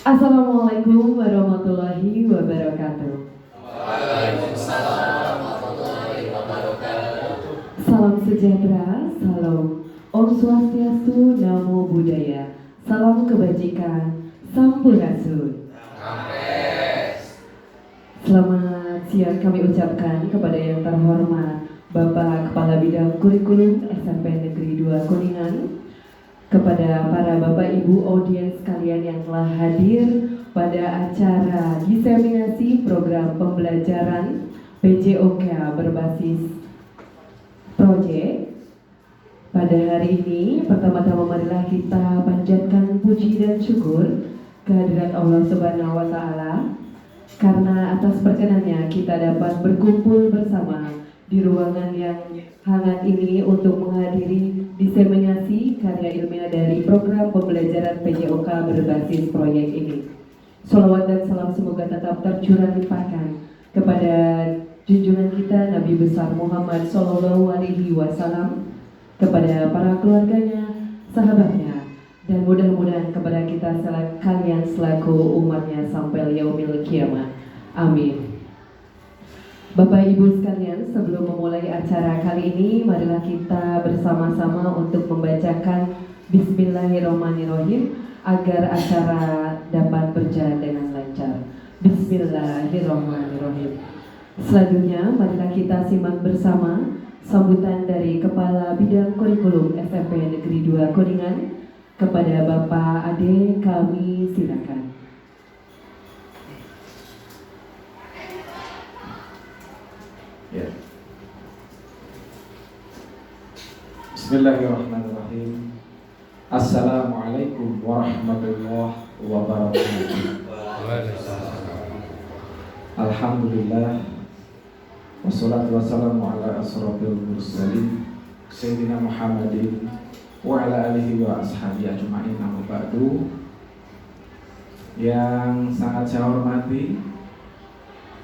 Assalamualaikum warahmatullahi wabarakatuh. Waalaikumsalam warahmatullahi wabarakatuh. Salam sejahtera, salam Om Swastiastu, Namo Buddhaya, salam kebajikan, Sampurasun. Selamat siang kami ucapkan kepada yang terhormat Bapak Kepala Bidang Kurikulum SMP Negeri 2 Kuningan, kepada para Bapak Ibu audiens sekalian yang telah hadir pada acara diseminasi program pembelajaran PJOK berbasis proyek. Pada hari ini, pertama-tama marilah kita panjatkan puji dan syukur kehadirat Allah Subhanahu wa Ta'ala, karena atas perkenannya kita dapat berkumpul bersama di ruangan yang hangat ini untuk menghadiri diseminasi karya ilmiah dari program pembelajaran PJOK berbasis proyek ini. Sholawat dan salam semoga tetap tercurah limpahkan kepada junjungan kita Nabi besar Muhammad Sallallahu Alaihi Wasallam, kepada para keluarganya, sahabatnya, dan mudah-mudahan kepada kita kalian selaku umatnya sampai yaumil kiamat. Amin. Bapak Ibu sekalian, sebelum memulai acara kali ini, marilah kita bersama-sama untuk membacakan Bismillahirrahmanirrahim agar acara dapat berjalan dengan lancar. Bismillahirrahmanirrahim. Selanjutnya, marilah kita simak bersama sambutan dari Kepala Bidang Kurikulum SMP Negeri 2 Kuningan. Kepada Bapak Ade, kami silakan. Ya. Bismillahirrahmanirrahim. Assalamualaikum warahmatullahi wabarakatuh. Alhamdulillah, wassalatu wassalamu ala asrofil mursalin Sayyidina Muhammadin wa ala alihi wa ashabihi ajma'in, amma ba'du. Yang sangat saya hormati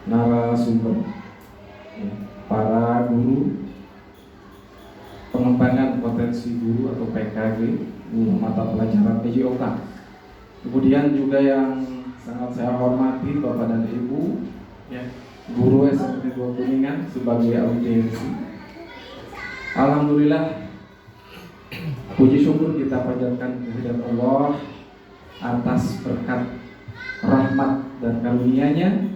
narasumber, para guru pengembangan potensi guru atau PKG, guru mata pelajaran PJOK. Kemudian juga yang sangat saya hormati Bapak dan Ibu, guru SMP 2 Kuningan sebagai audiensi. Alhamdulillah, puji syukur kita panjatkan kehadirat Allah atas berkat rahmat dan karunia-Nya.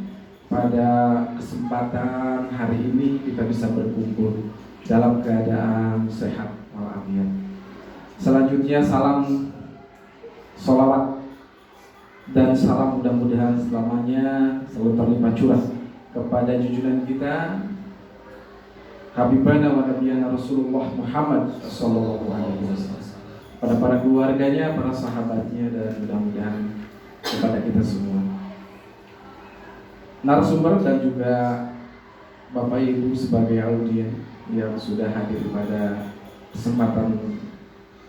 Pada kesempatan hari ini kita bisa berkumpul dalam keadaan sehat walafiat. Selanjutnya salam sholawat dan salam mudah-mudahan selamanya selalu terlimpah curah kepada junjungan kita Habibana wa Nabiyana Rasulullah Muhammad Sallallahu Alaihi Wasallam, pada para keluarganya, para sahabatnya, dan mudah-mudahan kepada kita semua. Narasumber dan juga Bapak Ibu sebagai audien yang sudah hadir pada kesempatan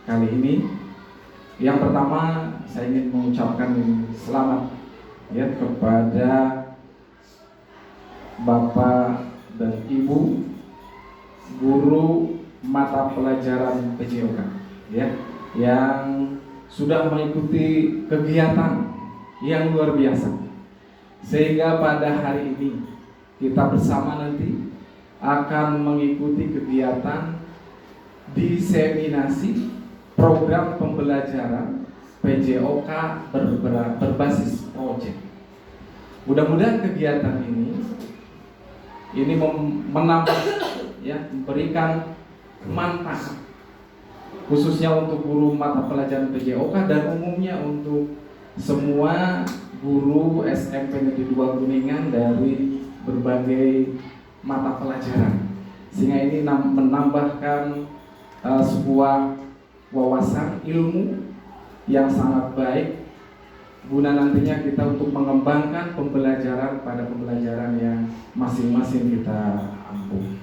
kali ini. Yang pertama, saya ingin mengucapkan selamat kepada Bapak dan Ibu guru mata pelajaran PJOK yang sudah mengikuti kegiatan yang luar biasa, sehingga pada hari ini kita bersama nanti akan mengikuti kegiatan diseminasi program pembelajaran PJOK berbasis proyek. Mudah-mudahan kegiatan ini menambah memberikan manfaat khususnya untuk guru mata pelajaran PJOK dan umumnya untuk semua guru SMP Negeri 2 Kuningan dari berbagai mata pelajaran, sehingga ini menambahkan sebuah wawasan ilmu yang sangat baik guna nantinya kita untuk mengembangkan pembelajaran pada pembelajaran yang masing-masing kita ampuh.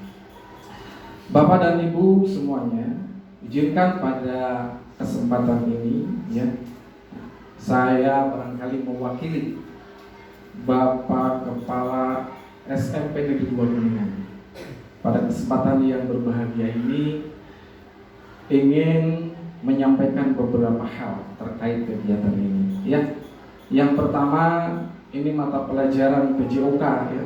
Bapak dan Ibu semuanya, izinkan pada kesempatan ini saya barangkali mewakili Bapak Kepala SMP Negeri 2 Kuningan pada kesempatan yang berbahagia ini ingin menyampaikan beberapa hal terkait kegiatan ini. Yang pertama ini mata pelajaran PJOK ya,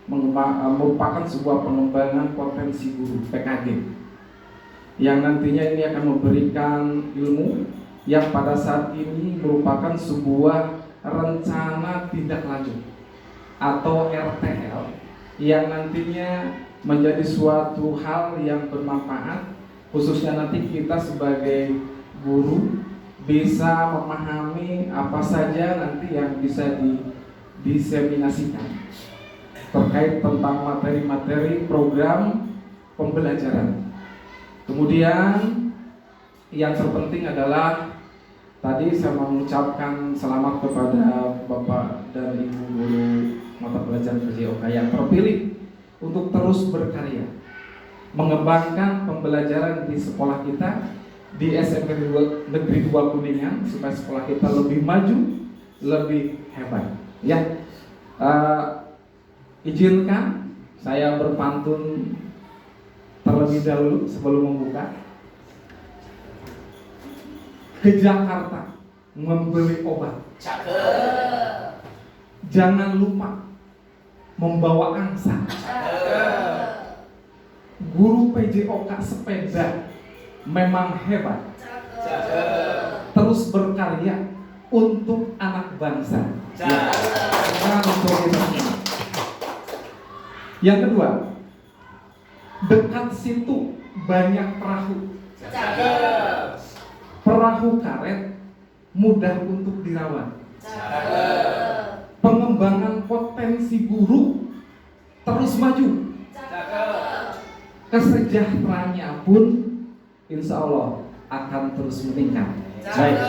merupakan sebuah pengembangan potensi guru PKG yang nantinya ini akan memberikan ilmu yang pada saat ini merupakan sebuah rencana tindak lanjut atau RTL yang nantinya menjadi suatu hal yang bermanfaat, khususnya nanti kita sebagai guru bisa memahami apa saja nanti yang bisa didiseminasikan terkait tentang materi-materi program pembelajaran. Kemudian yang terpenting adalah tadi saya mengucapkan selamat kepada Bapak dan Ibu guru mata pelajaran PJOK yang terpilih untuk terus berkarya mengembangkan pembelajaran di sekolah kita di SMP Negeri 2 Kuningan supaya sekolah kita lebih maju, lebih hebat. Ya, izinkan saya berpantun terlebih dahulu sebelum membuka. Ke Jakarta membeli obat. Cakep. Jangan lupa membawa angsa. Cakep. Guru PJOK sepeda memang hebat. Cakep. Terus berkarya untuk anak bangsa. Cakep. Untuk kita semua. Yang kedua, dekat situ banyak perahu. Cakep. Perahu karet mudah untuk dirawat. Cakep. Pengembangan potensi guru terus maju. Cakep. Kesejahteraannya pun insya Allah akan terus meningkat. Baik.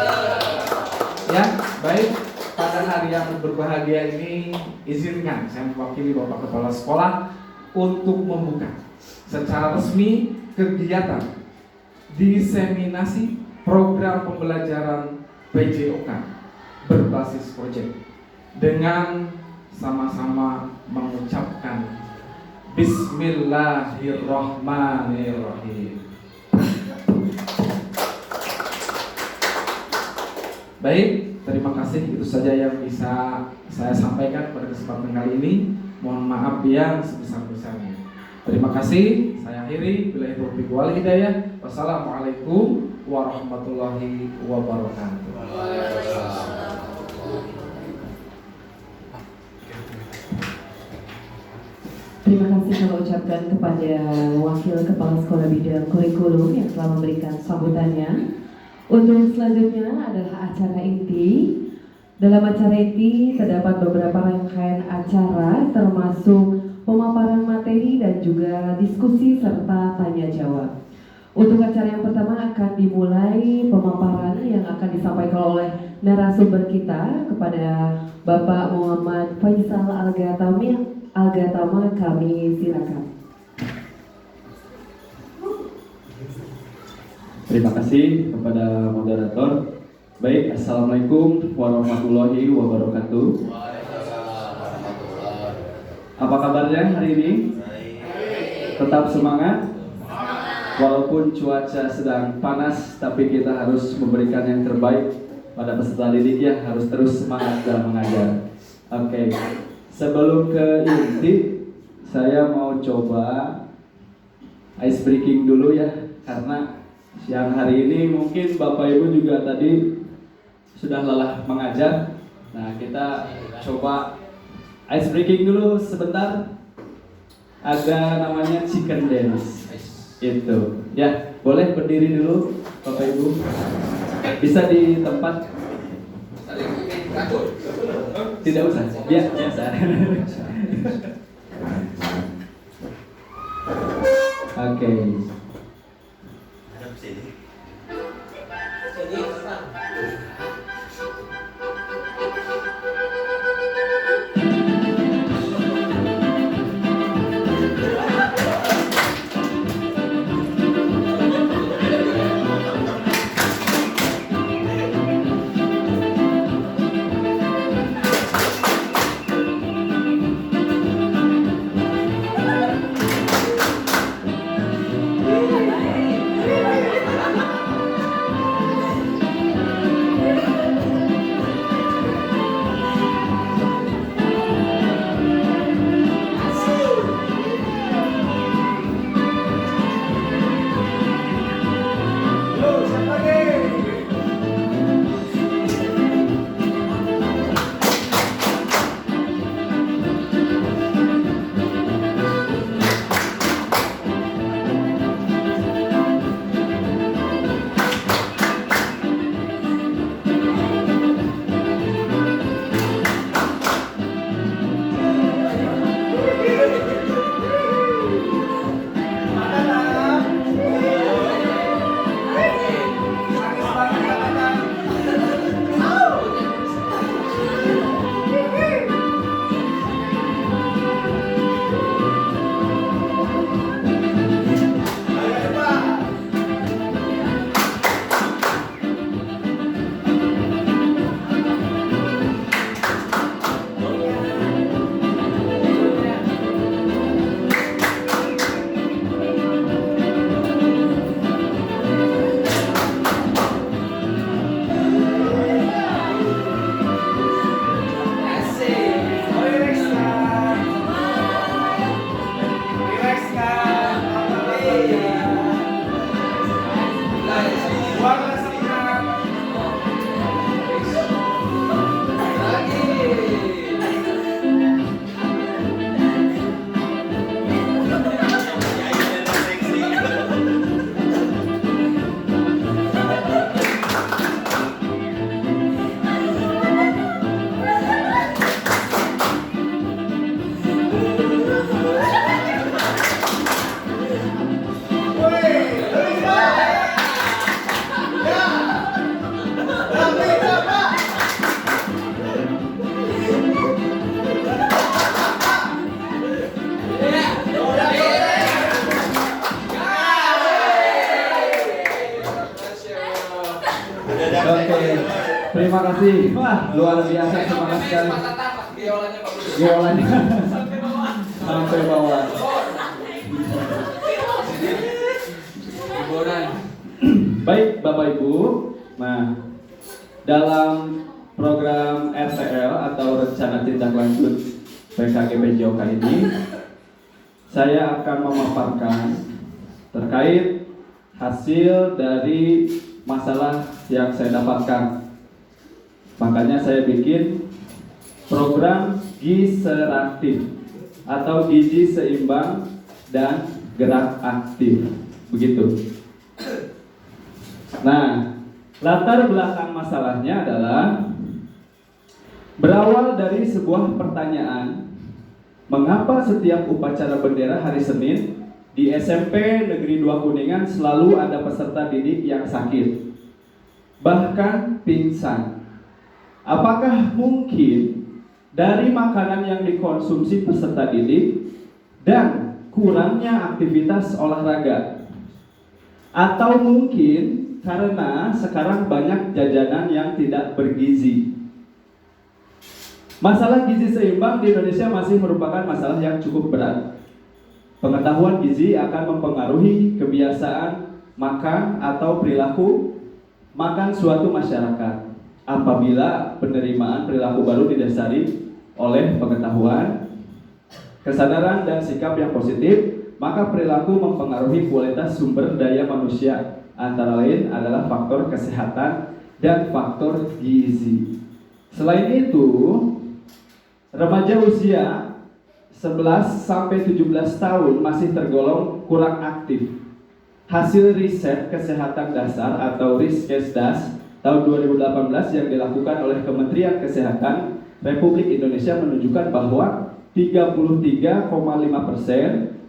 Ya, baik. Pada hari yang berbahagia ini, izinkan saya mewakili Bapak Kepala Sekolah untuk membuka secara resmi kegiatan diseminasi program pembelajaran PJOK berbasis proyek dengan sama-sama mengucapkan Bismillahirrahmanirrahim. Baik, terima kasih. Itu saja yang bisa saya sampaikan pada kesempatan kali ini. Mohon maaf yang sebesar-besarnya. Terima kasih. Saya akhiri. Billahi taufiq wal hidayah. Wassalamualaikum warahmatullahi wabarakatuh. Terima kasih kami ucapkan kepada Wakil Kepala Sekolah Bidang Kurikulum yang telah memberikan sambutannya. Untuk selanjutnya adalah acara inti. Dalam acara inti terdapat beberapa rangkaian acara termasuk pemaparan materi dan juga diskusi serta tanya jawab. Untuk acara yang pertama akan dimulai pemaparan yang akan disampaikan oleh narasumber kita kepada Bapak Muhammad Faisal Al-Gatama, kami silakan. Terima kasih kepada moderator. Baik, Assalamualaikum warahmatullahi wabarakatuh. Apa kabarnya hari ini? Tetap semangat? Walaupun cuaca sedang panas, tapi kita harus memberikan yang terbaik pada peserta didik ya, harus terus semangat dalam mengajar. Oke, sebelum ke inti, saya mau coba ice breaking dulu ya, karena siang hari ini mungkin Bapak Ibu juga tadi sudah lelah mengajar. Nah, kita coba ice breaking dulu sebentar. Ada namanya chicken dance. Itu. Ya, boleh berdiri dulu Bapak Ibu. Bisa di tempat. Tidak usah. Biasa. Oke. terima kasih. Wah, luar biasa, semangat sekali. Biolanya bagus. Biolanya Sampai bawah. sampai bawah. Hiburan. Baik Bapak Ibu, nah dalam program RTL atau Rencana Tindak Lanjut PKG PJOK ini, saya akan memaparkan terkait hasil dari masalah yang saya dapatkan. Makanya saya bikin program Giseraktif atau gizi seimbang dan gerak aktif. Begitu. Nah, latar belakang masalahnya adalah berawal dari sebuah pertanyaan, mengapa setiap upacara bendera hari Senin di SMP Negeri 2 Kuningan selalu ada peserta didik yang sakit, bahkan pingsan? Apakah mungkin dari makanan yang dikonsumsi peserta didik dan kurangnya aktivitas olahraga? Atau mungkin karena sekarang banyak jajanan yang tidak bergizi? Masalah gizi seimbang di Indonesia masih merupakan masalah yang cukup berat. Pengetahuan gizi akan mempengaruhi kebiasaan makan atau perilaku makan suatu masyarakat. Apabila penerimaan perilaku baru didasari oleh pengetahuan, kesadaran dan sikap yang positif, maka perilaku mempengaruhi kualitas sumber daya manusia. Antara lain adalah faktor kesehatan dan faktor gizi. Selain itu, remaja usia 11 sampai 17 tahun masih tergolong kurang aktif. Hasil riset kesehatan dasar atau Riskesdas tahun 2018 yang dilakukan oleh Kementerian Kesehatan Republik Indonesia menunjukkan bahwa 33,5%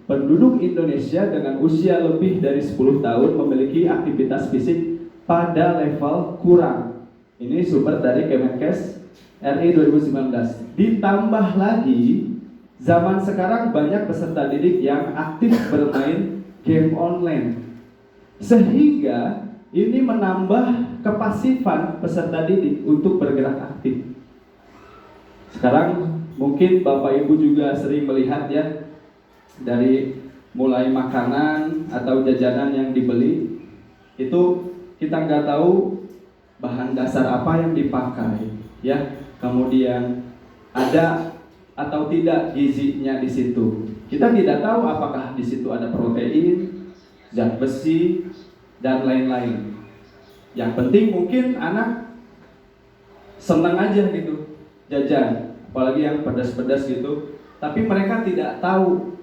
penduduk Indonesia dengan usia lebih dari 10 tahun memiliki aktivitas fisik pada level kurang. Ini sumber dari Kemenkes RI 2019. Ditambah lagi, zaman sekarang banyak peserta didik yang aktif bermain game online, sehingga ini menambah kepasifan peserta didik untuk bergerak aktif. Sekarang mungkin Bapak Ibu juga sering melihat ya, dari mulai makanan atau jajanan yang dibeli, itu kita nggak tahu bahan dasar apa yang dipakai, ya. Kemudian ada atau tidak gizinya di situ. Kita tidak tahu apakah di situ ada protein, zat besi, dan lain-lain. Yang penting mungkin anak senang aja gitu jajan, apalagi yang pedas-pedas gitu. Tapi mereka tidak tahu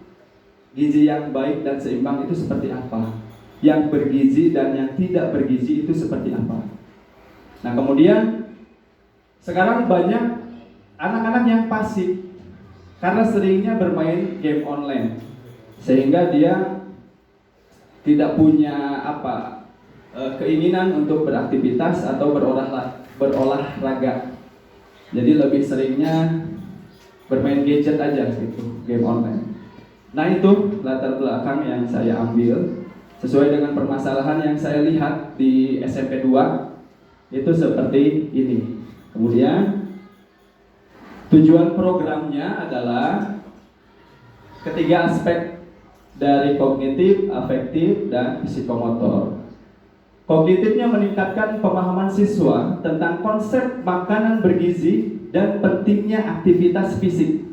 gizi yang baik dan seimbang itu seperti apa, yang bergizi dan yang tidak bergizi itu seperti apa. Nah, kemudian sekarang banyak anak-anak yang pasif karena seringnya bermain game online, sehingga dia tidak punya keinginan untuk beraktivitas atau berolahraga. Jadi lebih seringnya bermain gadget aja gitu, game online. Nah, itu latar belakang yang saya ambil sesuai dengan permasalahan yang saya lihat di SMP 2 itu seperti ini. Kemudian tujuan programnya adalah ketiga aspek dari kognitif, afektif, dan psikomotor. Kognitifnya meningkatkan pemahaman siswa tentang konsep makanan bergizi dan pentingnya aktivitas fisik.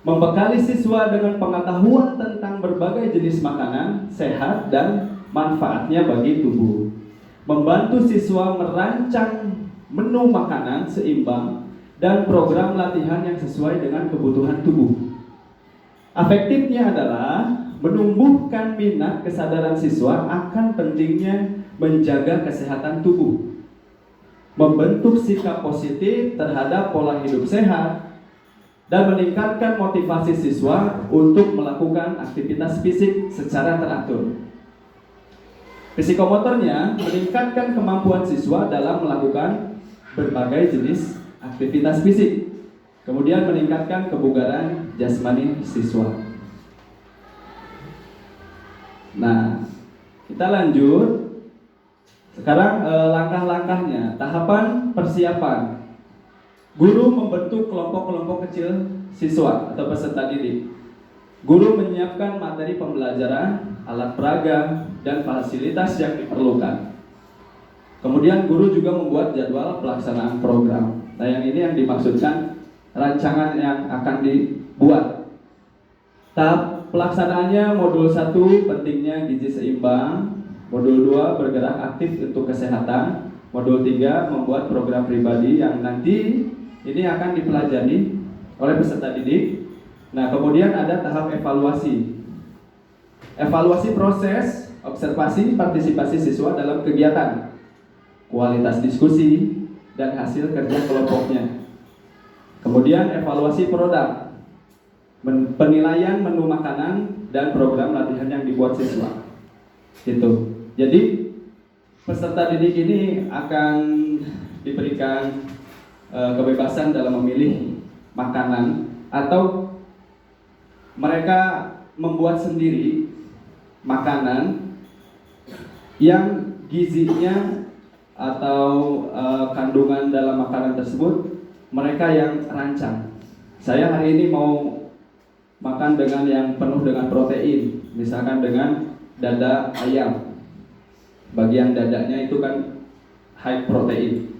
Membekali siswa dengan pengetahuan tentang berbagai jenis makanan sehat dan manfaatnya bagi tubuh. Membantu siswa merancang menu makanan seimbang dan program latihan yang sesuai dengan kebutuhan tubuh. Afektifnya adalah menumbuhkan minat kesadaran siswa akan pentingnya menjaga kesehatan tubuh. Membentuk sikap positif terhadap pola hidup sehat dan meningkatkan motivasi siswa untuk melakukan aktivitas fisik secara teratur. Psikomotornya meningkatkan kemampuan siswa dalam melakukan berbagai jenis aktivitas fisik, kemudian meningkatkan kebugaran jasmani siswa. Nah, kita lanjut. Sekarang langkah-langkahnya, tahapan persiapan. Guru membentuk kelompok-kelompok kecil siswa atau peserta didik. Guru menyiapkan materi pembelajaran, alat peraga, dan fasilitas yang diperlukan. Kemudian guru juga membuat jadwal pelaksanaan program. Nah, yang ini yang dimaksudkan rancangan yang akan dibuat. Tahap pelaksanaannya modul 1 pentingnya gizi seimbang, modul 2 bergerak aktif untuk kesehatan, modul 3 membuat program pribadi yang nanti ini akan dipelajari oleh peserta didik. Nah, kemudian ada tahap evaluasi. Evaluasi proses, observasi, partisipasi siswa dalam kegiatan, kualitas diskusi, dan hasil kerja kelompoknya. Kemudian evaluasi produk, penilaian menu makanan, dan program latihan yang dibuat siswa. Gitu. Jadi, peserta didik ini akan diberikan kebebasan dalam memilih makanan atau mereka membuat sendiri makanan yang gizinya atau kandungan dalam makanan tersebut mereka yang rancang. Saya hari ini mau makan dengan yang penuh dengan protein, misalkan dengan dada ayam. Bagian dadanya itu kan high protein.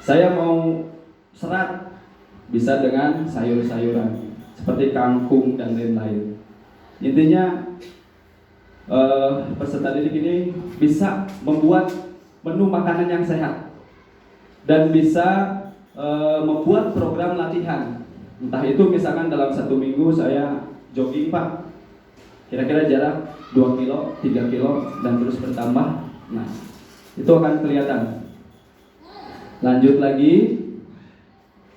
Saya mau serat, bisa dengan sayur-sayuran seperti kangkung dan lain-lain. Intinya peserta didik ini bisa membuat menu makanan yang sehat dan bisa membuat program latihan. Entah itu misalkan dalam 1 minggu saya jogging Pak, kira-kira jarak 2 kilo, 3 kilo dan terus bertambah. Nah, itu akan kelihatan. Lanjut lagi.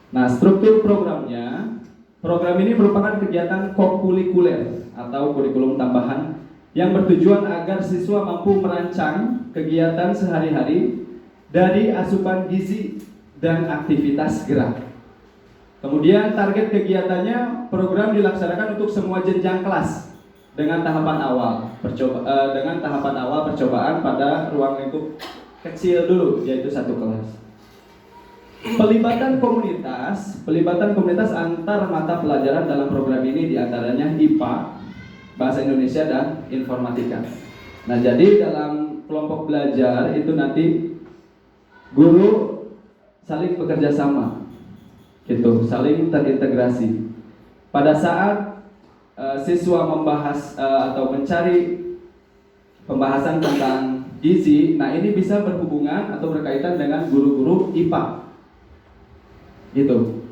Nah, struktur programnya, program ini merupakan kegiatan kokurikuler atau kurikulum tambahan yang bertujuan agar siswa mampu merancang kegiatan sehari-hari dari asupan gizi dan aktivitas gerak. Kemudian target kegiatannya, program dilaksanakan untuk semua jenjang kelas dengan tahapan awal percobaan pada ruang lingkup kecil dulu, yaitu 1 kelas. Pelibatan komunitas antar mata pelajaran dalam program ini diantaranya IPA, Bahasa Indonesia, dan Informatika. Nah, jadi dalam kelompok belajar itu nanti guru saling bekerja sama, gitu, saling terintegrasi. Pada saat siswa membahas atau mencari pembahasan tentang gizi, nah ini bisa berhubungan atau berkaitan dengan guru-guru IPA. Gitu.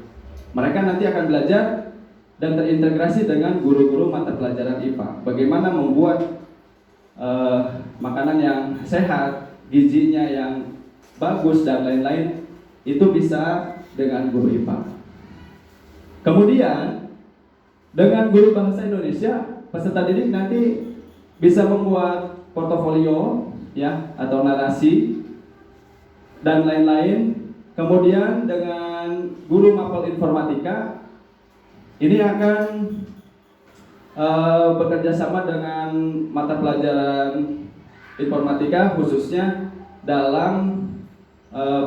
Mereka nanti akan belajar dan terintegrasi dengan guru-guru mata pelajaran IPA. Bagaimana membuat makanan yang sehat, gizinya yang bagus dan lain-lain, itu bisa dengan guru IPA. Kemudian dengan guru bahasa Indonesia, peserta didik nanti bisa membuat portofolio ya atau narasi dan lain-lain. Kemudian dengan guru mapel informatika ini akan bekerja sama dengan mata pelajaran informatika khususnya dalam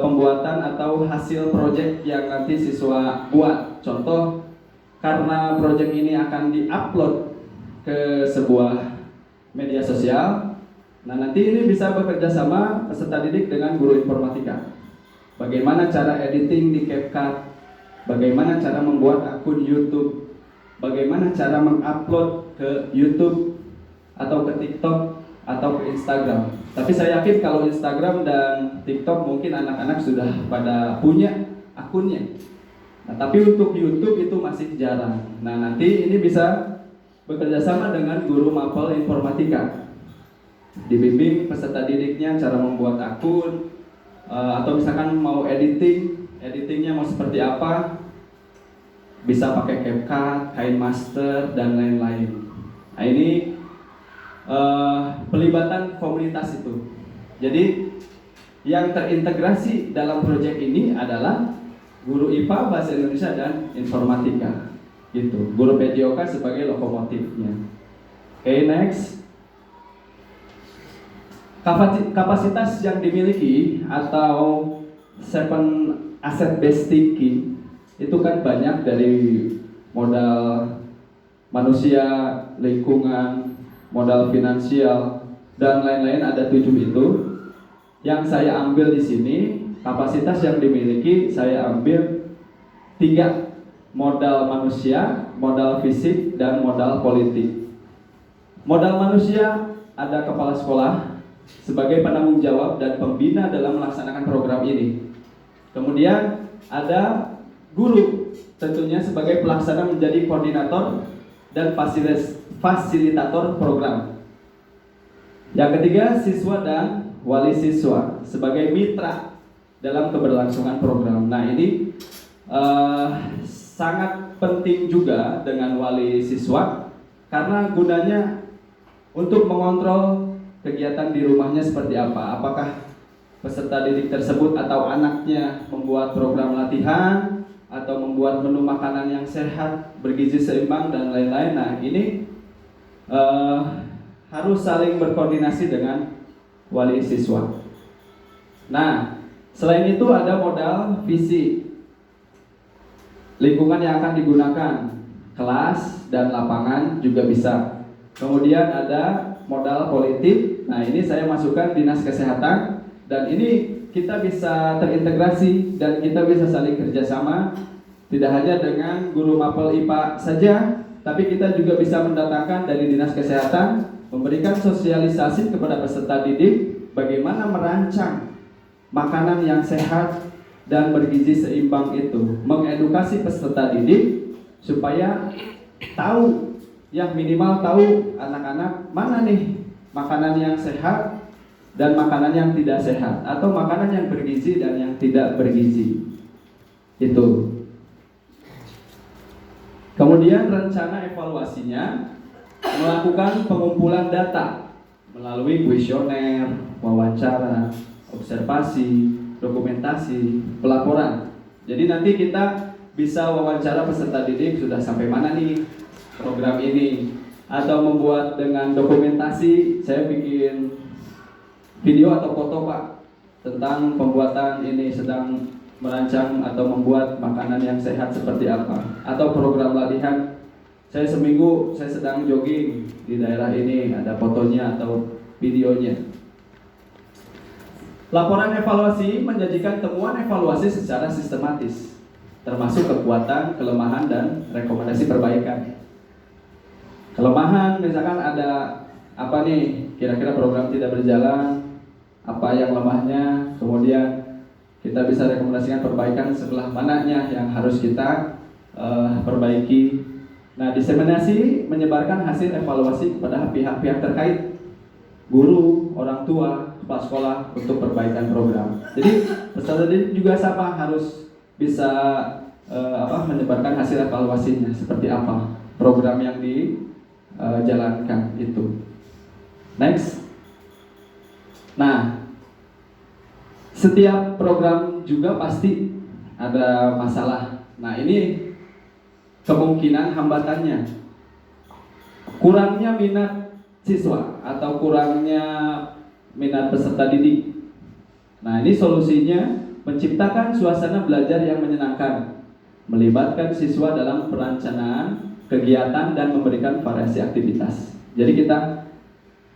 pembuatan atau hasil proyek yang nanti siswa buat. Contoh, karena proyek ini akan diupload ke sebuah media sosial, nah nanti ini bisa bekerja sama peserta didik dengan guru informatika. Bagaimana cara editing di CapCut, bagaimana cara membuat akun YouTube, bagaimana cara mengupload ke YouTube atau ke TikTok atau ke Instagram. Tapi saya yakin kalau Instagram dan TikTok mungkin anak-anak sudah pada punya akunnya. Nah, tapi untuk YouTube itu masih jarang. Nah, nanti ini bisa bekerja sama dengan guru mapel informatika. Dibimbing peserta didiknya cara membuat akun, atau misalkan mau editingnya mau seperti apa, bisa pakai CapCut, KineMaster dan lain-lain. Nah, ini pelibatan komunitas itu. Jadi yang terintegrasi dalam proyek ini adalah guru IPA, Bahasa Indonesia, dan Informatika. Gitu. Guru PJOK sebagai lokomotifnya. Oke, next. Kapasitas yang dimiliki atau 7 asset based thinking itu kan banyak, dari modal manusia, lingkungan, modal finansial, dan lain-lain, ada 7 itu. Yang saya ambil di sini, kapasitas yang dimiliki saya ambil 3, modal manusia, modal fisik, dan modal politik. Modal manusia, ada kepala sekolah sebagai penanggung jawab dan pembina dalam melaksanakan program ini. Kemudian ada guru, tentunya sebagai pelaksana, menjadi koordinator dan fasilitator program. Yang ketiga, siswa dan wali siswa sebagai mitra dalam keberlangsungan program. Nah, ini sangat penting juga dengan wali siswa, karena gunanya untuk mengontrol kegiatan di rumahnya seperti apa. Apakah peserta didik tersebut atau anaknya membuat program latihan atau membuat menu makanan yang sehat, bergizi seimbang, dan lain-lain. Nah, ini harus saling berkoordinasi dengan wali siswa. Nah, selain itu ada modal fisik, lingkungan yang akan digunakan, kelas dan lapangan juga bisa. Kemudian ada modal politik. Nah, ini saya masukkan dinas kesehatan, dan ini kita bisa terintegrasi dan kita bisa saling kerjasama, tidak hanya dengan guru mapel IPA saja, tapi kita juga bisa mendatangkan dari dinas kesehatan, memberikan sosialisasi kepada peserta didik bagaimana merancang makanan yang sehat dan bergizi seimbang itu, mengedukasi peserta didik supaya tahu, ya minimal tahu anak-anak mana nih makanan yang sehat dan makanan yang tidak sehat, atau makanan yang bergizi dan yang tidak bergizi. Itu. Kemudian rencana evaluasinya melakukan pengumpulan data melalui kuesioner, wawancara, observasi, dokumentasi, pelaporan. Jadi nanti kita bisa wawancara peserta didik sudah sampai mana nih program ini, atau membuat dengan dokumentasi. Saya bikin video atau foto Pak tentang pembuatan ini, sedang merancang atau membuat makanan yang sehat seperti apa, atau program latihan. Saya seminggu saya sedang jogging di daerah ini, ada fotonya atau videonya. Laporan evaluasi menjanjikan temuan evaluasi secara sistematis, termasuk kekuatan, kelemahan, dan rekomendasi perbaikan. Kelemahan, misalkan ada apa nih, kira-kira program tidak berjalan, apa yang lemahnya, kemudian kita bisa rekomendasikan perbaikan sebelah mananya yang harus kita perbaiki. Nah, diseminasi menyebarkan hasil evaluasi kepada pihak-pihak terkait, guru, orang tua, kepala sekolah, untuk perbaikan program. Jadi peserta didik juga sama, harus bisa menyebarkan hasil evaluasinya seperti apa program yang dijalankan itu. Next. Nah, setiap program juga pasti ada masalah. Nah, ini kemungkinan hambatannya, kurangnya minat siswa atau kurangnya minat peserta didik. Nah, ini solusinya menciptakan suasana belajar yang menyenangkan, melibatkan siswa dalam perencanaan kegiatan dan memberikan variasi aktivitas. Jadi kita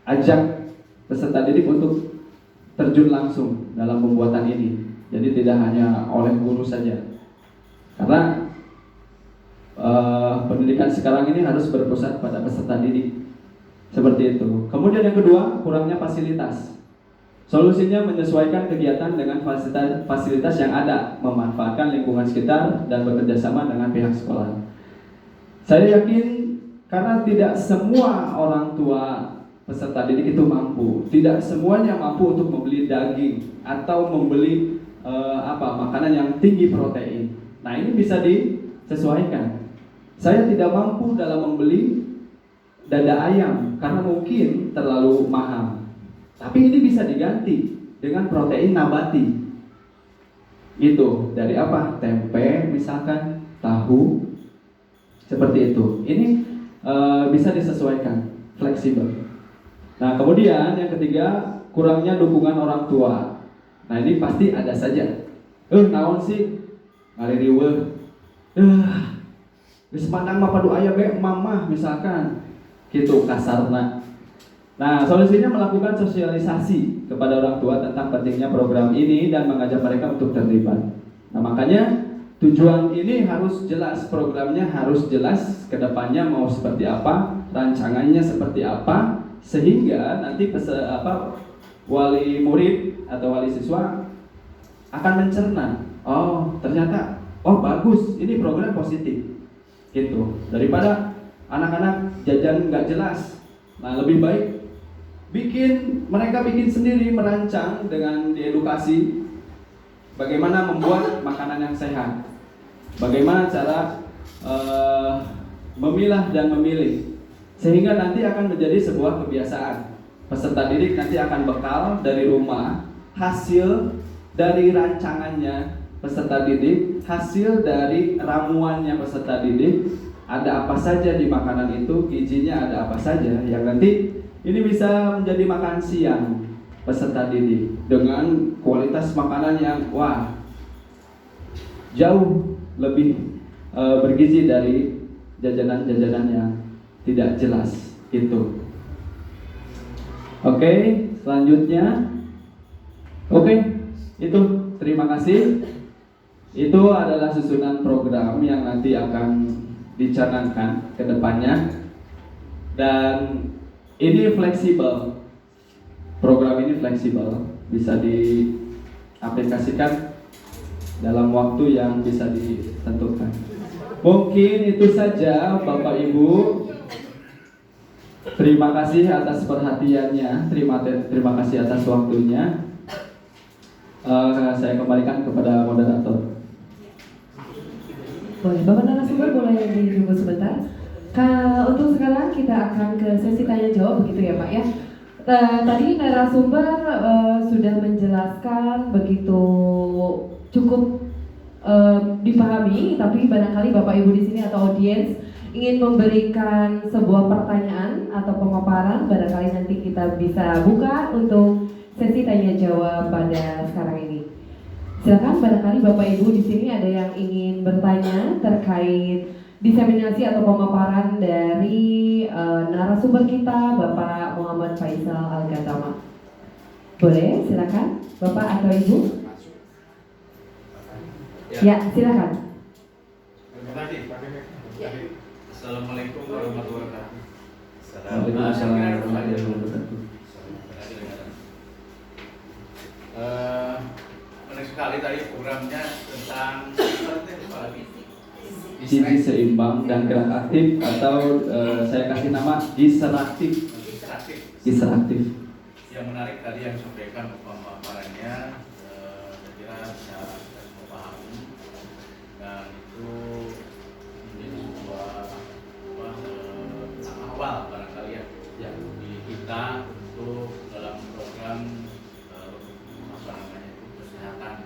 ajak peserta didik untuk terjun langsung dalam pembuatan ini. Jadi tidak hanya oleh guru saja, karena pendidikan sekarang ini harus berpusat pada peserta didik. Seperti itu. Kemudian yang kedua, kurangnya fasilitas. Solusinya menyesuaikan kegiatan dengan fasilitas yang ada, memanfaatkan lingkungan sekitar dan bekerja sama dengan pihak sekolah. Saya yakin karena tidak semua orang tua peserta didik itu mampu, tidak semuanya mampu untuk membeli daging atau membeli makanan yang tinggi protein. Nah, ini bisa disesuaikan. Saya tidak mampu dalam membeli dada ayam karena mungkin terlalu mahal, tapi ini bisa diganti dengan protein nabati. Itu dari apa? Tempe misalkan, tahu, seperti itu. Ini bisa disesuaikan, fleksibel. Nah, kemudian yang ketiga, kurangnya dukungan orang tua. Nah ini pasti ada saja. Naon sih ngaliriweuh. Geus pandang mah padu aya bae mama misalkan gitu kasarna. Nah, solusinya melakukan sosialisasi kepada orang tua tentang pentingnya program ini dan mengajak mereka untuk terlibat. Nah, makanya tujuan ini harus jelas, programnya harus jelas, kedepannya mau seperti apa, rancangannya seperti apa, sehingga nanti wali murid atau wali siswa akan mencerna. Oh, ternyata, bagus, ini program positif, gitu. Daripada anak-anak jajan nggak jelas, nah lebih baik mereka bikin sendiri, merancang dengan diedukasi bagaimana membuat makanan yang sehat, bagaimana cara memilah dan memilih, sehingga nanti akan menjadi sebuah kebiasaan. Peserta didik nanti akan bekal dari rumah, hasil dari rancangannya peserta didik, hasil dari ramuannya peserta didik, ada apa saja di makanan itu, gizinya ada apa saja, yang nanti ini bisa menjadi makan siang peserta didik dengan kualitas makanan yang jauh lebih bergizi dari jajanan-jajanan yang tidak jelas itu. Oke, selanjutnya. Itu terima kasih. Itu adalah susunan program yang nanti akan dicanangkan ke depannya. Dan ini fleksibel. Program ini fleksibel, bisa diaplikasikan dalam waktu yang bisa ditentukan. Mungkin itu saja Bapak Ibu. Terima kasih atas perhatiannya, terima kasih atas waktunya. Saya kembalikan kepada moderator. Boleh, Bapak narasumber boleh ditunggu sebentar. Untuk sekarang kita akan ke sesi tanya jawab, begitu ya Pak ya. Tadi narasumber sudah menjelaskan begitu cukup dipahami, tapi barangkali Bapak Ibu di sini atau audiens ingin memberikan sebuah pertanyaan atau pemaparan, barangkali nanti kita bisa buka untuk sesi tanya jawab pada sekarang ini. Silakan, barangkali Bapak Ibu di sini ada yang ingin bertanya terkait diseminasi atau pemaparan dari narasumber kita, Bapak Muhammad Faisal Al-Gatama. Boleh, silakan Bapak atau Ibu. Ya, silakan. Terima kasih. Assalamualaikum warahmatullahi wabarakatuh. Waalaikumsalam warahmatullahi wabarakatuh. Menarik sekali tadi programnya tentang gizi seimbang dan gerak aktif, atau saya kasih nama diseraktif. Yang menarik tadi yang disampaikan pemaparannya, saya kira bisa memahami, dan itu menjadi sebuah awal barangkali ya di kita untuk dalam program kesehatan.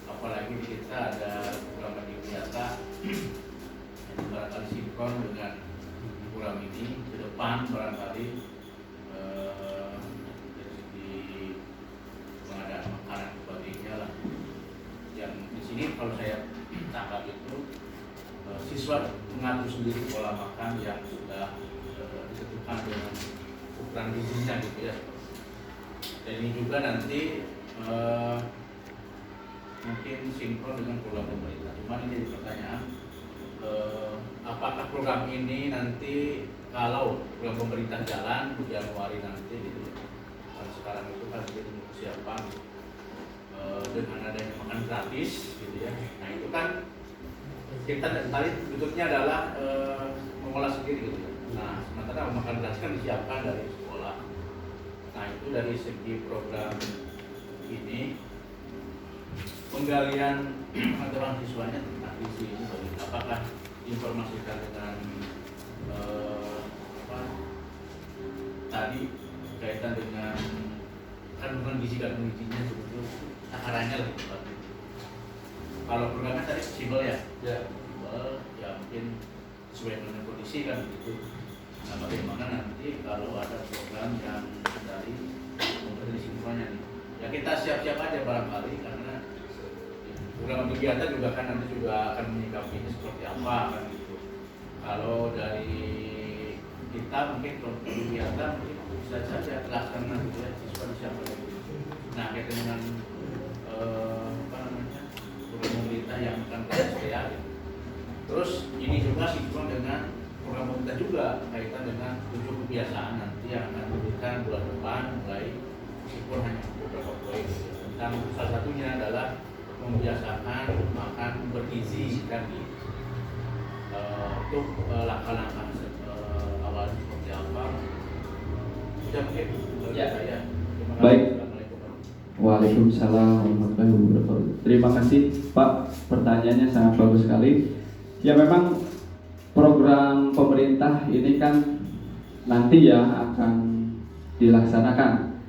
Apalagi di kita ada program Adiwiyata yang barangkali sinkron dengan program ini ke depan, barangkali dari segi pengadaan makanan sebagainya lah. Yang di sini kalau saya tangkap itu siswa mengatur sendiri pola makan yang sudah ditentukan dengan ukuran gizinya gitu ya. Dan ini juga nanti mungkin sinkron dengan program pemerintah. Cuma ini jadi pertanyaan, apakah program ini nanti kalau program pemerintah jalan di Januari nanti gitu, kalau sekarang itu kan jadi persiapan dengan adanya makan gratis gitu ya. Nah itu kan kita tadi bentuknya adalah mengolah sendiri gitu. Nah sementara makan gratis kan disiapkan dari sekolah. Nah itu dari segi program ini penggalian pengetahuan siswanya tentang gizi ini apakah diinformasikan dengan tadi kaitan dengan kandungan gizi dan gizinya sebetulnya takarannya lebih tepat. Kalau programnya tadi fleksibel ya, ya mungkin sesuai dengan kondisi kan begitu. Nah bagaimana nanti kalau ada program yang dari jadi sinkronnya nih. Ya kita siap-siap aja barangkali karena program kegiatan juga kan nanti juga akan menyikapi ini seperti apa kan gitu. Kalau dari kita mungkin kalau kegiatan mungkin bisa saja terlaksana gitu ya, siswa siapa lagi. Nah kaitan dengan apa namanya program pemerintah yang akan ke SDA gitu. Terus ini juga sinkron dengan program pemerintah juga kaitan dengan 7 kebiasaan nanti yang akan diberikan bulan depan mulai meskipun hanya beberapa poin gitu. Tentang salah satunya adalah membiasakan makan bergizi kan gitu. Untuk langkah-langkah awal seperti apa? Sudah mungkin Ya. saya. Terima kasih. Baik. Assalamualaikum. Waalaikumsalam warahmatullahi wabarakatuh. Terima kasih Pak, pertanyaannya sangat bagus sekali. Ya memang program pemerintah ini kan nanti ya akan dilaksanakan.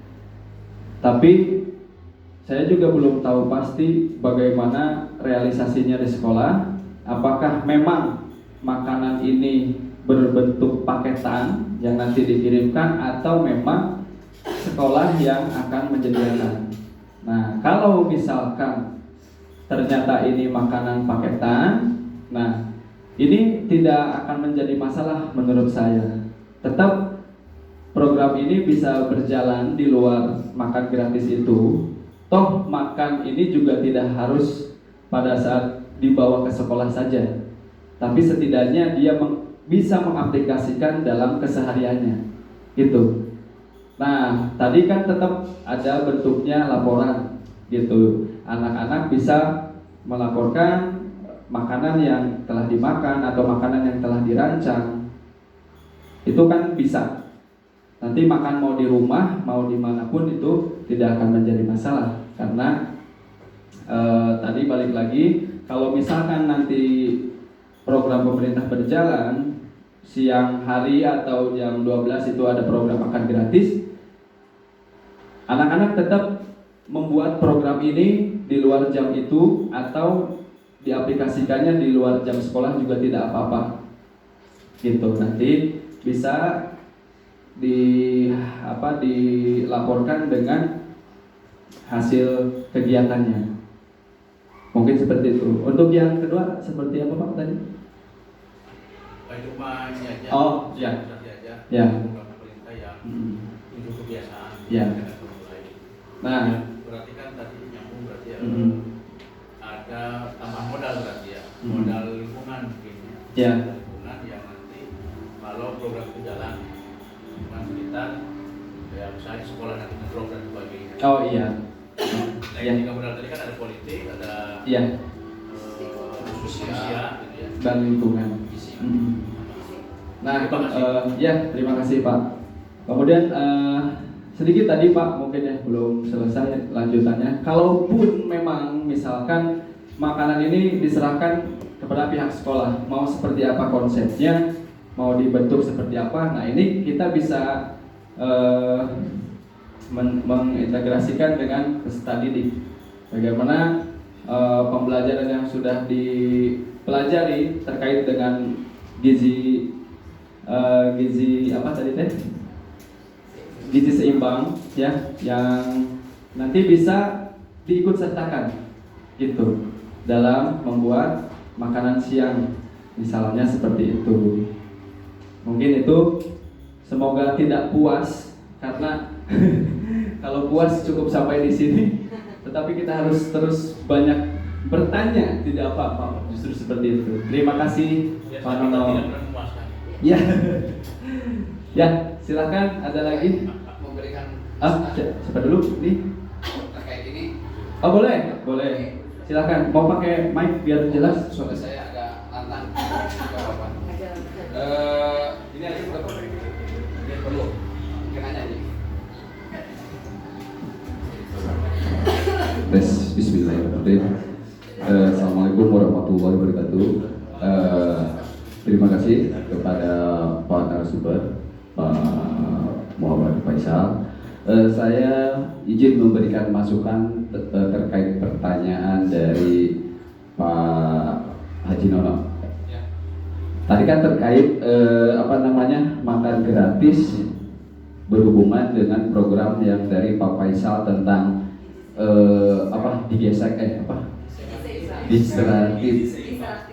Tapi saya juga belum tahu pasti bagaimana realisasinya di sekolah. Apakah memang makanan ini berbentuk paketan yang nanti dikirimkan atau memang sekolah yang akan menyediakan. Nah, kalau misalkan ternyata ini makanan paketan, nah ini tidak akan menjadi masalah menurut saya. Tetap program ini bisa berjalan di luar makan gratis itu. Toh makan ini juga tidak harus pada saat dibawa ke sekolah saja, tapi setidaknya dia bisa mengaplikasikan dalam kesehariannya gitu. Nah tadi kan tetap ada bentuknya laporan gitu. Anak-anak bisa melaporkan makanan yang telah dimakan atau makanan yang telah dirancang. Itu kan bisa. Nanti makan mau di rumah mau dimanapun itu tidak akan menjadi masalah. Karena tadi balik lagi, kalau misalkan nanti program pemerintah berjalan siang hari atau jam 12 itu ada program makan gratis, anak-anak tetap membuat program ini di luar jam itu atau diaplikasikannya di luar jam sekolah juga tidak apa-apa gitu. Nanti bisa dilaporkan dengan hasil kegiatannya. Mungkin seperti itu. Untuk yang kedua seperti apa Pak tadi? Cuma ini aja. Oh, ya. Aja. Ya. Program pemerintah yang 7 kebiasaan. Ya. Yang akan mulai. Nah, berarti kan tadi nyambung berarti ya. Ada tambah modal berarti ya. Modal lingkungan mungkin. Ya. Lingkungan yang nanti kalau program itu jalan lingkungan sekitar ya misalnya sekolah nanti ngedraw dan sebagainya. oh iya. Nah, yang tiga modal tadi kan ada politik, ada Iya. usia gitu ya. Dan lingkungan. Nah, ya terima kasih Pak. Kemudian sedikit tadi Pak mungkin ya belum selesai lanjutannya. Kalaupun memang misalkan makanan ini diserahkan kepada pihak sekolah, mau seperti apa konsepnya, mau dibentuk seperti apa. Nah ini kita bisa mengintegrasikan dengan peserta didik. Bagaimana pembelajaran yang sudah dipelajari terkait dengan gizi apa tadi teh? Gizi seimbang ya, yang nanti bisa diikut sertakan gitu dalam membuat makanan siang misalnya seperti itu. Mungkin itu semoga tidak puas karena kalau puas cukup sampai di sini, tetapi kita harus terus banyak bertanya, tidak apa-apa, justru seperti itu. Terima kasih Pak Nono. Ya, ya silakan ada lagi. Memberikan Siapa dulu nih? terkait ini. Oh boleh, boleh. Silakan. Mau pakai mic biar jelas? Suara saya agak lantang. Gak apa-apa. Ini aja berapa? Ini perlu. Kenanya nih. Tes Bismillahirrahmanirrahim. Assalamualaikum warahmatullahi wabarakatuh. Terima kasih kepada Pak narasumber Pak Muhammad Faisal. Saya izin memberikan masukan terkait pertanyaan dari Pak Haji Nono. Tadi kan terkait makan gratis berhubungan dengan program yang dari Pak Faisal tentang digesek disertif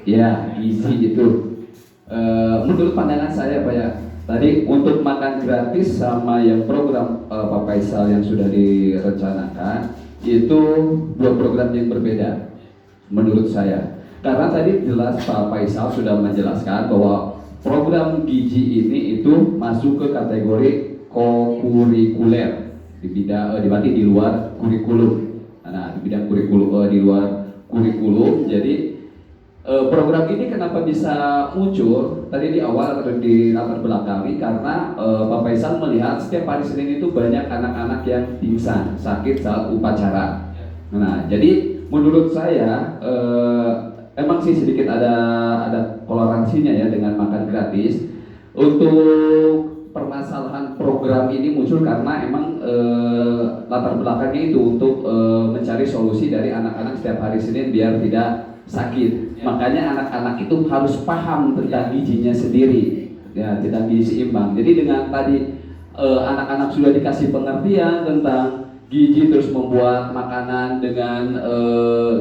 ya gizi itu. Menurut pandangan saya Pak ya, tadi untuk makan gratis sama yang program Pak Faisal yang sudah direncanakan itu dua program yang berbeda menurut saya. Karena tadi jelas Pak Faisal sudah menjelaskan bahwa program gizi ini itu masuk ke kategori kokurikuler di luar kurikulum. Nah, di bidang kurikulum di luar kurikulum. Jadi program ini kenapa bisa muncul tadi di awal atau di latar belakangi karena Pak Faisal melihat setiap hari Senin itu banyak anak-anak yang pingsan sakit saat upacara. Nah, jadi menurut saya emang sih sedikit ada toleransinya ya dengan makan gratis. Untuk permasalahan program ini muncul karena emang latar belakangnya itu untuk mencari solusi dari anak-anak setiap hari Senin biar tidak sakit. Makanya anak-anak itu harus paham tentang gizinya sendiri, ya, tentang gizi seimbang. Jadi dengan tadi anak-anak sudah dikasih pengertian tentang gizi, terus membuat makanan dengan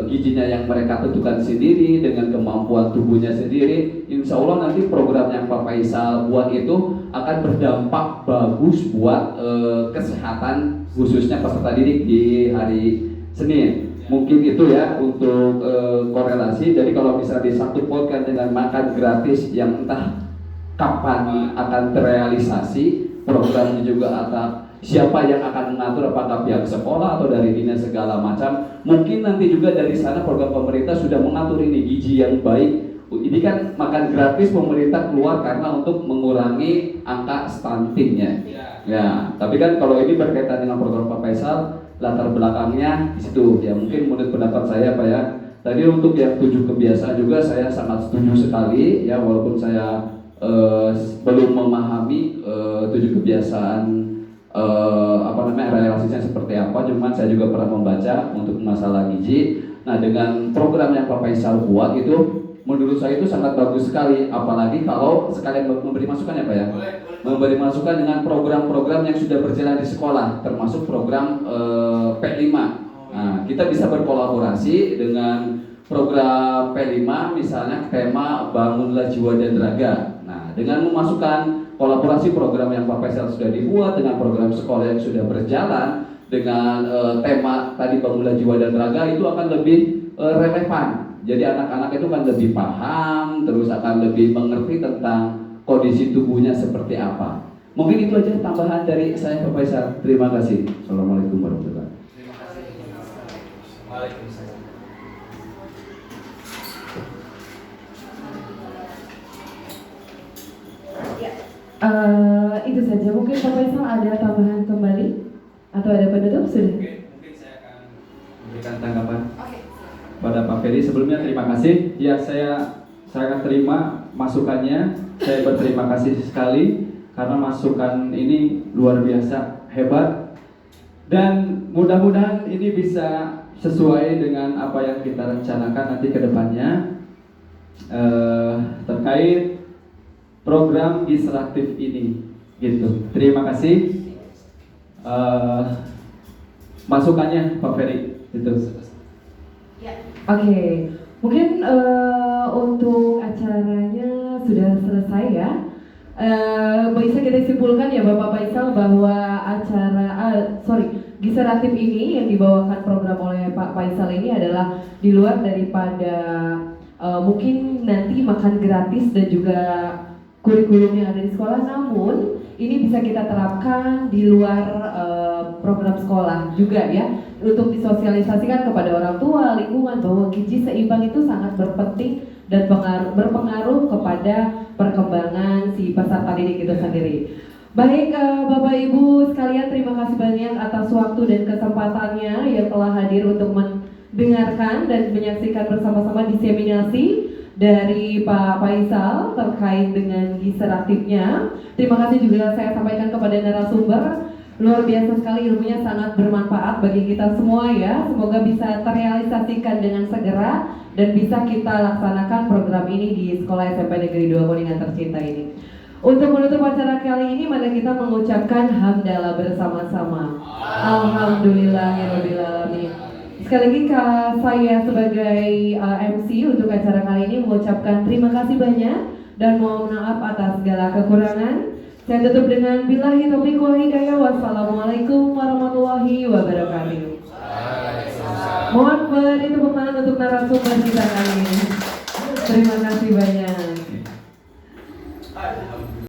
gizinya yang mereka tentukan sendiri, dengan kemampuan tubuhnya sendiri, insya Allah nanti program yang Pak Faisal buat itu akan berdampak bagus buat kesehatan khususnya peserta didik di hari Senin. Mungkin itu ya untuk korelasi. Jadi kalau misalnya disangkut-pautkan dengan makan gratis yang entah kapan akan terrealisasi, programnya juga atau siapa yang akan mengatur, apakah pihak sekolah atau dari dinas segala macam. Mungkin nanti juga dari sana program pemerintah sudah mengatur ini gizi yang baik. Ini kan makan gratis pemerintah keluar karena untuk mengurangi angka stuntingnya. Ya, tapi kan kalau ini berkaitan dengan program Pak Faisal, latar belakangnya di situ. Ya mungkin menurut pendapat saya Pak ya. Tadi untuk yang 7 kebiasaan juga saya sangat setuju sekali ya, walaupun saya belum memahami 7 kebiasaan realisasinya seperti apa, cuman saya juga pernah membaca untuk masalah gizi. Nah, dengan program yang Pak Faisal buat itu menurut saya itu sangat bagus sekali, apalagi kalau sekalian memberi masukan ya Pak ya. Memberi masukan dengan program-program yang sudah berjalan di sekolah, termasuk program P5. Nah, kita bisa berkolaborasi dengan program P5, misalnya tema Bangunlah Jiwa dan Raga. Nah, dengan memasukkan kolaborasi program yang Pak Faisal sudah dibuat dengan program sekolah yang sudah berjalan dengan tema tadi Bangunlah Jiwa dan Raga, itu akan lebih relevan. Jadi anak-anak itu kan lebih paham, terus akan lebih mengerti tentang kondisi tubuhnya seperti apa. Mungkin itu aja tambahan dari saya Pak Faisal. Terima kasih. Assalamualaikum warahmatullahi wabarakatuh. Terima kasih. Waalaikumsalam. Itu saja. Mungkin Pak Faisal ada tambahan kembali atau ada penutup sudah? Mungkin saya akan memberikan tanggapan pada Pak Ferry. Sebelumnya terima kasih. Ya, saya sangat terima masukannya. Saya berterima kasih sekali karena masukan ini luar biasa hebat. Dan mudah-mudahan ini bisa sesuai dengan apa yang kita rencanakan nanti ke depannya terkait program disruptif ini gitu. Terima kasih masukannya Pak Ferry itu. Oke, mungkin untuk acaranya sudah selesai ya. Bisa kita simpulkan ya Bapak Faisal bahwa Giseratif ini yang dibawakan program oleh Pak Faisal ini adalah di luar daripada mungkin nanti makan gratis dan juga kurikulum yang ada di sekolah, namun ini bisa kita terapkan di luar program sekolah juga ya, untuk disosialisasikan kepada orang tua, lingkungan bahwa gizi seimbang itu sangat berpenting dan berpengaruh kepada perkembangan si peserta didik itu sendiri. Baik Bapak Ibu sekalian, terima kasih banyak atas waktu dan kesempatannya yang telah hadir untuk mendengarkan dan menyaksikan bersama-sama diseminasi dari Pak Faisal terkait dengan Giseratifnya. Terima kasih juga saya sampaikan kepada narasumber. Luar biasa sekali, ilmunya sangat bermanfaat bagi kita semua ya. Semoga bisa terrealisasikan dengan segera dan bisa kita laksanakan program ini di Sekolah SMP Negeri 2 Kuningan tercinta ini. Untuk menutup acara kali ini, mari kita mengucapkan hamdalah bersama-sama. Alhamdulillahirobbilalamin. Sekali lagi saya sebagai MC untuk acara kali ini mengucapkan terima kasih banyak dan mohon maaf atas segala kekurangan. Saya tutup dengan billahi taufiq wal hidayah. Wassalamualaikum warahmatullahi wabarakatuh. Mohon beri tepuk tangan untuk narasumber kita kali ini. Terima kasih banyak.